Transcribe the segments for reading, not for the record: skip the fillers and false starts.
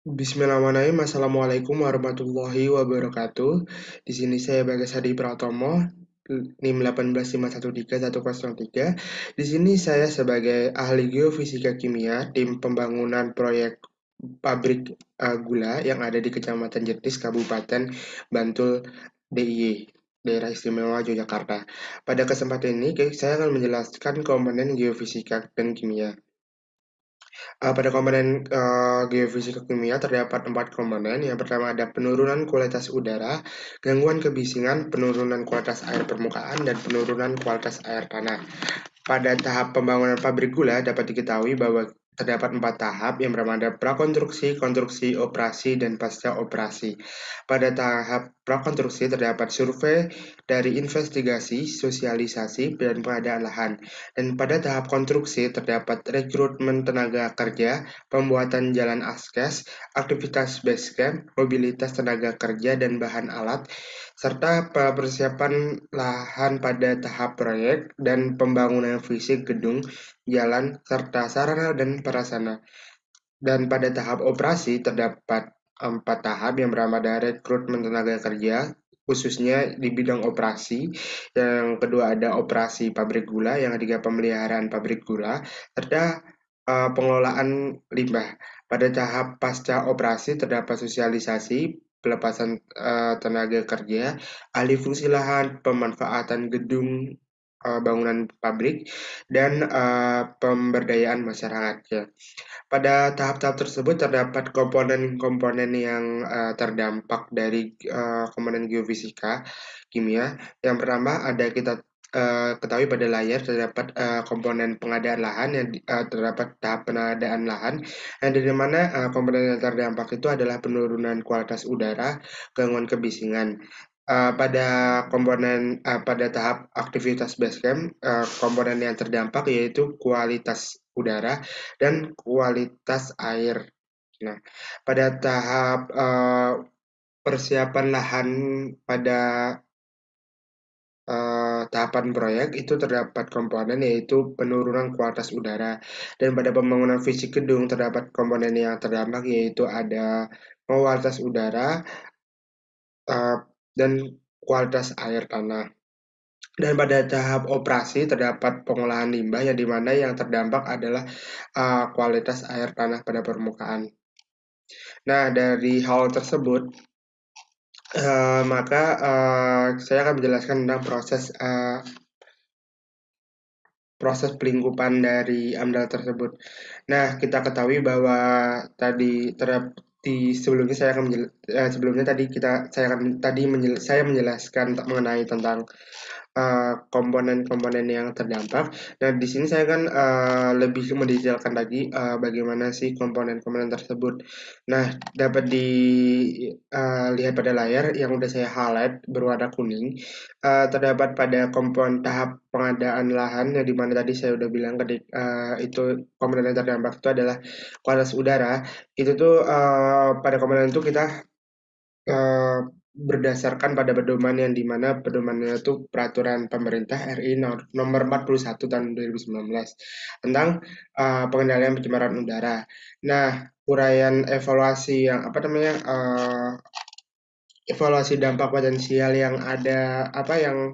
Bismillahirrahmanirrahim. Assalamualaikum warahmatullahi wabarakatuh. Di sini saya Bagas Hadi Pratomo, NIM 18513103. Di sini saya sebagai ahli geofisika kimia tim pembangunan proyek pabrik gula yang ada di Kecamatan Jetis, Kabupaten Bantul, DIY, Daerah Istimewa Yogyakarta. Pada kesempatan ini, saya akan menjelaskan komponen geofisika dan kimia. Pada komponen geofisika kimia terdapat 4 komponen. Yang pertama ada penurunan kualitas udara, gangguan kebisingan, penurunan kualitas air permukaan, dan penurunan kualitas air tanah. Pada tahap pembangunan pabrik gula dapat diketahui bahwa terdapat 4 tahap yang berada prakonstruksi, konstruksi, operasi, dan pasca operasi. Pada tahap prakonstruksi terdapat survei dari investigasi, sosialisasi, dan pengadaan lahan. Dan pada tahap konstruksi terdapat rekrutmen tenaga kerja, pembuatan jalan akses, aktivitas base camp, mobilitas tenaga kerja dan bahan alat, serta persiapan lahan pada tahap proyek dan pembangunan fisik gedung, jalan, serta sarana dan prasarana. Dan pada tahap operasi terdapat 4 tahap yang berada rekrutmen tenaga kerja, khususnya di bidang operasi. Yang kedua ada operasi pabrik gula, yang ketiga pemeliharaan pabrik gula, serta pengelolaan limbah. Pada tahap pasca operasi terdapat sosialisasi, pelepasan tenaga kerja, alih fungsi lahan, pemanfaatan gedung bangunan pabrik, dan pemberdayaan masyarakat. Ya. Pada tahap-tahap tersebut terdapat komponen-komponen yang terdampak dari komponen geofisika kimia. Yang pertama ada kita ketahui pada layar terdapat komponen pengadaan lahan yang terdapat tahap pengadaan lahan, yang dari mana komponen yang terdampak itu adalah penurunan kualitas udara, gangguan kebisingan. Pada tahap aktivitas basecamp, komponen yang terdampak yaitu kualitas udara dan kualitas air. Nah, pada tahap persiapan lahan pada tahapan proyek itu terdapat komponen yaitu penurunan kualitas udara, dan pada pembangunan fisik gedung terdapat komponen yang terdampak yaitu ada kualitas udara uh, dan kualitas air tanah. Dan pada tahap operasi terdapat pengolahan limbah yang dimana yang terdampak adalah kualitas air tanah pada permukaan. Nah, dari hal tersebut, maka saya akan menjelaskan tentang proses pelingkupan dari AMDAL tersebut. Nah, kita ketahui bahwa tadi sebelumnya saya menjelaskan mengenai tentang komponen-komponen yang terdampak. Nah, di sini saya akan lebih mendetailkan lagi bagaimana sih komponen-komponen tersebut. Nah, dapat dilihat pada layar yang udah saya highlight berwarna kuning. Terdapat pada tahap pengadaan lahan yang dimana tadi saya udah bilang itu komponen yang terdampak itu adalah kualitas udara. Itu tuh pada komponen itu kita eh, berdasarkan pada pedoman yang dimana pedomannya itu peraturan pemerintah RI nomor 41 tahun 2019 tentang pengendalian pencemaran udara. Nah, uraian evaluasi yang evaluasi dampak potensial yang ada yang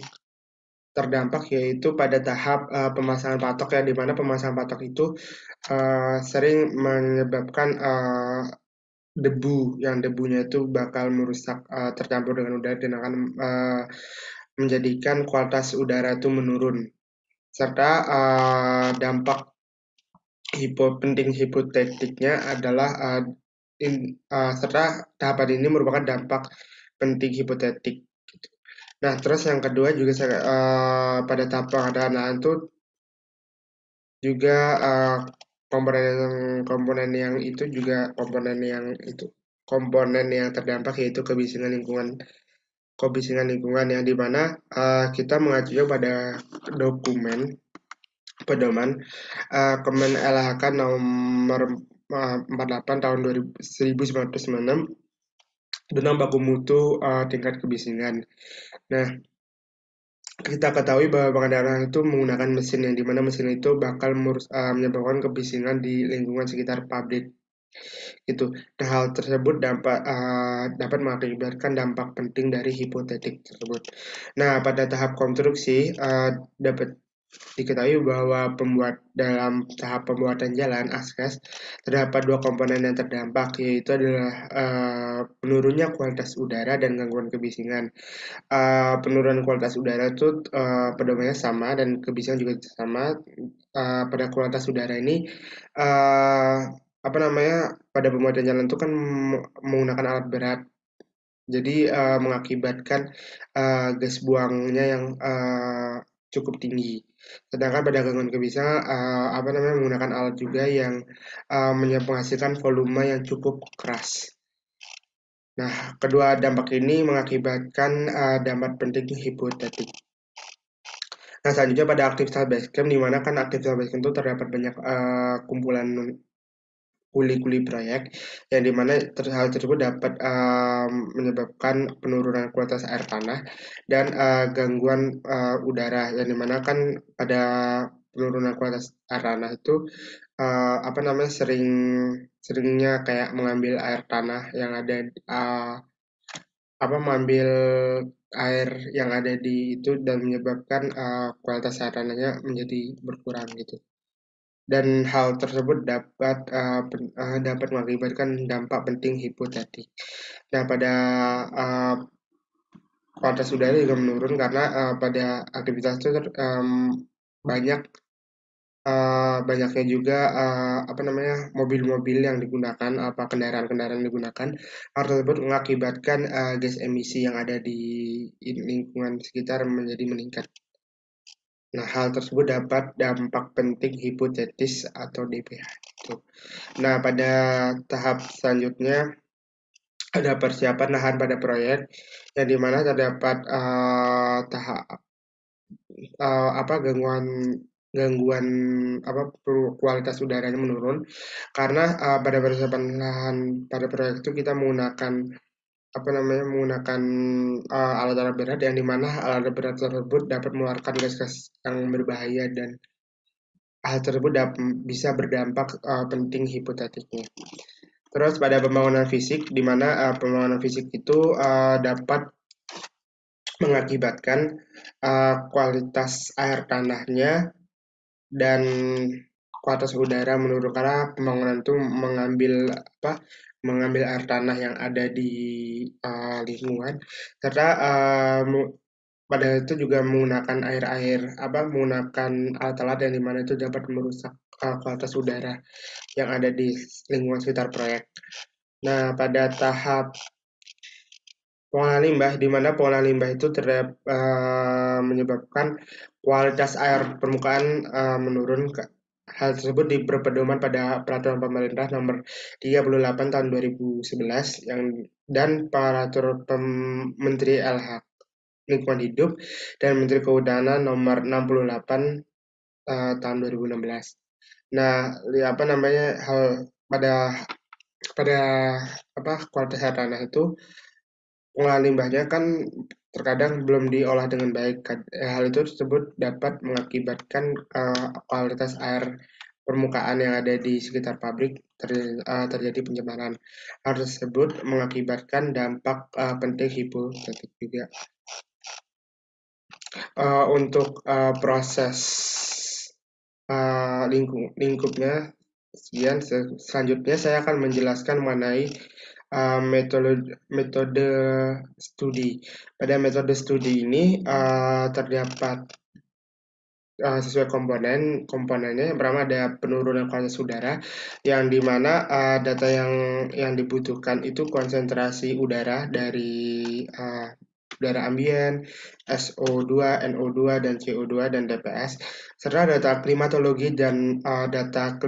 terdampak yaitu pada tahap pemasangan patok, ya, di mana pemasangan patok itu sering menyebabkan debu, yang debunya itu bakal merusak tercampur dengan udara dan akan menjadikan kualitas udara itu menurun, serta dampak penting hipotetiknya adalah serta tahapan ini merupakan dampak penting hipotetik. Nah, terus yang kedua juga pada tahap pengadaan lahan itu juga komponen yang itu juga komponen yang terdampak yaitu kebisingan lingkungan yang dimana kita mengacu pada dokumen pedoman Kemen LHK nomor 48 tahun 1996 tentang baku mutu tingkat kebisingan. Nah, kita ketahui bahwa pengendalian itu menggunakan mesin yang dimana mesin itu bakal menyebabkan kebisingan di lingkungan sekitar pabrik. Gitu. Nah, hal tersebut dapat mengakibatkan dampak penting dari hipotetik tersebut. Nah, pada tahap konstruksi dapat diketahui bahwa dalam tahap pembuatan jalan (ASKES) terdapat dua komponen yang terdampak, yaitu adalah penurunnya kualitas udara dan gangguan kebisingan. Penurunan kualitas udara itu pedomannya sama dan kebisingan juga sama. Pada kualitas udara ini uh, apa namanya pada pembuatan jalan itu kan menggunakan alat berat, jadi mengakibatkan gas buangnya yang cukup tinggi. Sedangkan pada gangguan kebisingan apa namanya menggunakan alat juga yang menghasilkan volume yang cukup keras. Nah, kedua dampak ini mengakibatkan dampak penting hipotetik. Nah, selanjutnya pada aktivitas basecamp, di mana kan aktivitas basecamp itu terdapat banyak kumpulan kuli-kuli proyek, yang dimana hal tersebut dapat menyebabkan penurunan kualitas air tanah dan gangguan udara, yang dimana kan pada penurunan kualitas air tanah itu apa namanya seringnya kayak mengambil air tanah yang ada mengambil air yang ada di itu dan menyebabkan kualitas air tanahnya menjadi berkurang gitu. Dan hal tersebut dapat mengakibatkan dampak penting hipotetik. Nah, pada uh, kualitas udara juga menurun karena pada aktivitas itu banyak banyaknya juga apa namanya mobil-mobil yang digunakan, kendaraan-kendaraan yang digunakan. Hal tersebut mengakibatkan gas emisi yang ada di lingkungan sekitar menjadi meningkat. Nah, hal tersebut dapat dampak penting hipotetis atau DPH. Gitu. Nah, pada tahap selanjutnya ada persiapan lahan pada proyek, yang dimana terdapat tahap gangguan gangguan kualitas udaranya menurun karena pada persiapan lahan pada proyek itu kita menggunakan alat-alat berat, yang dimana alat berat tersebut dapat mengeluarkan gas-gas yang berbahaya, dan hal tersebut bisa berdampak penting hipotetiknya. Terus pada pembangunan fisik, di mana pembangunan fisik itu dapat mengakibatkan kualitas air tanahnya dan kualitas udara menurun karena pembangunan itu mengambil air tanah yang ada di lingkungan, serta pada itu juga menggunakan menggunakan alat-alat yang dimana itu dapat merusak kualitas udara yang ada di lingkungan sekitar proyek. Nah, pada tahap pengolahan limbah, di mana pengolahan limbah itu menyebabkan kualitas air permukaan menurun. Hal tersebut berpedoman pada Peraturan Pemerintah Nomor 38 Tahun 2011 dan Peraturan Menteri LH Lingkungan Hidup dan Menteri Kehutanan Nomor 68 Tahun 2016. Nah, pada pada kualitas air tanah itu, pengolahan limbahnya kan terkadang belum diolah dengan baik. Hal itu tersebut dapat mengakibatkan kualitas air permukaan yang ada di sekitar pabrik terjadi pencemaran. Hal tersebut mengakibatkan dampak penting hipotetik juga. Untuk proses lingkupnya, selanjutnya saya akan menjelaskan mengenai metode studi. Pada metode studi ini terdapat sesuai komponennya. Yang pertama ada penurunan kualitas udara, yang dimana data yang dibutuhkan itu konsentrasi udara dari udara ambien, SO2, NO2, dan CO2, dan TPS, serta data klimatologi dan data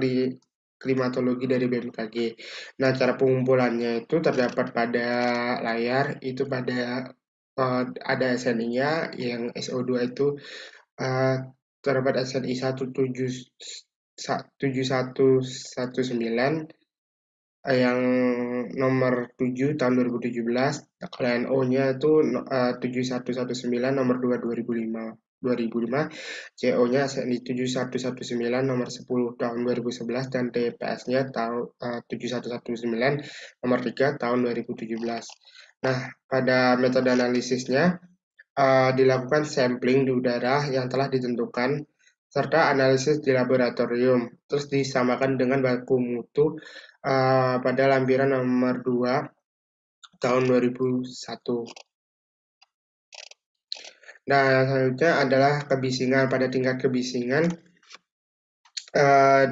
klimatologi dari BMKG. Nah, cara pengumpulannya itu terdapat pada layar, itu ada SNI-nya, yang SO2 itu terdapat SNI 7119 yang nomor 7 tahun 2017, kalau NO-nya itu 7119 nomor 2 2005. 2005, CO-nya SNI 7119 nomor 10 tahun 2011, dan TPS-nya tahun 7119 nomor 3 tahun 2017. Nah, pada metode analisisnya dilakukan sampling di udara yang telah ditentukan serta analisis di laboratorium, terus disamakan dengan baku mutu pada lampiran nomor 2 tahun 2001. Nah, yang selanjutnya adalah kebisingan. Pada tingkat kebisingan,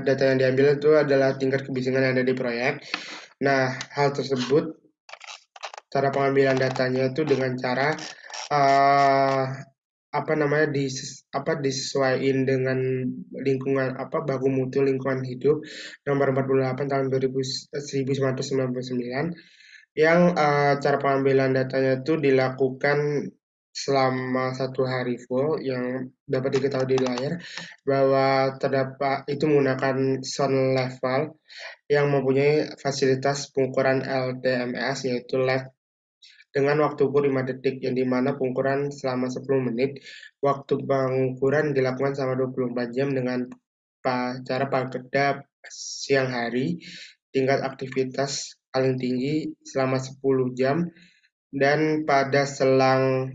data yang diambil itu adalah tingkat kebisingan yang ada di proyek. Nah, hal tersebut, cara pengambilan datanya itu dengan cara uh, apa namanya disesuaikan dengan lingkungan baku mutu lingkungan hidup nomor 48 tahun 1999, yang cara pengambilan datanya itu dilakukan selama 1 hari full, yang dapat diketahui di layar bahwa terdapat itu menggunakan sound level yang mempunyai fasilitas pengukuran LTMS, yaitu LED dengan waktu ukur 5 detik, yang dimana pengukuran selama 10 menit. Waktu pengukuran dilakukan selama 24 jam dengan cara pakedap siang hari, tingkat aktivitas paling tinggi selama 10 jam, dan pada selang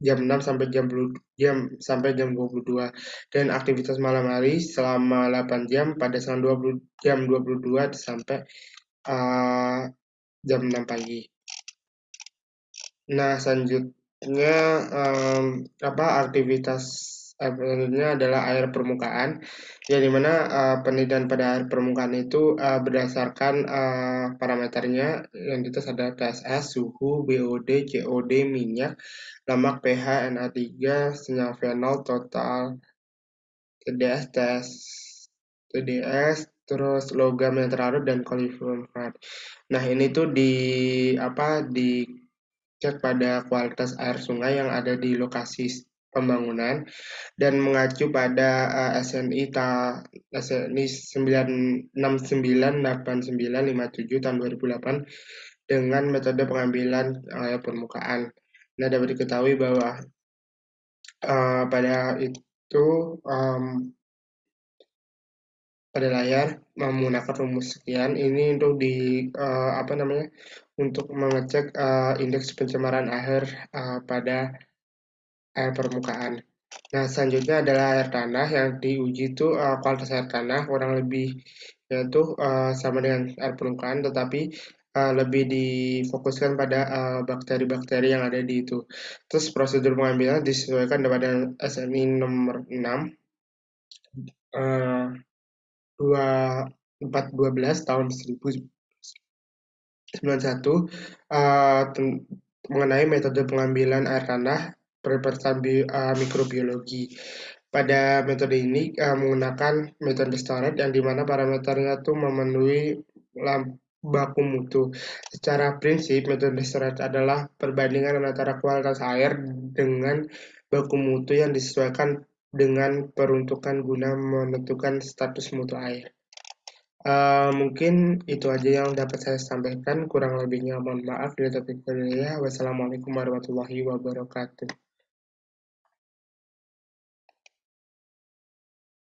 jam 6 sampai jam 22, dan aktivitas malam hari selama 8 jam pada selang jam 22 sampai jam 6 pagi. Nah, selanjutnya aktivitas selanjutnya adalah air permukaan, yang dimana penelitian pada air permukaan itu berdasarkan parameternya yang dites ada TSS, suhu, BOD, COD, minyak, lemak, pH, Na3, senyawa fenol, total TDS, TDS, terus logam yang terlarut, dan koliform. Nah, ini tuh di cek pada kualitas air sungai yang ada di lokasi pembangunan, dan mengacu pada SNI 9698957 tahun 2008 dengan metode pengambilan air permukaan. Nah, dapat diketahui bahwa pada itu pada layar menggunakan rumus sekian ini untuk untuk mengecek indeks pencemaran air pada air permukaan. Nah, selanjutnya adalah air tanah. Yang diuji itu kualitas air tanah kurang lebih yaitu sama dengan air permukaan, tetapi lebih difokuskan pada bakteri-bakteri yang ada di itu. Terus prosedur pengambilan disesuaikan pada SNI nomor 6 2412 tahun 1991 mengenai metode pengambilan air tanah berdasarkan mikrobiologi. Pada metode ini menggunakan metode storage, yang dimana parameternya itu memenuhi baku mutu. Secara prinsip, metode storage adalah perbandingan antara kualitas air dengan baku mutu yang disesuaikan dengan peruntukan guna menentukan status mutu air. Mungkin itu aja yang dapat saya sampaikan, kurang lebihnya mohon maaf. Wassalamualaikum warahmatullahi wabarakatuh.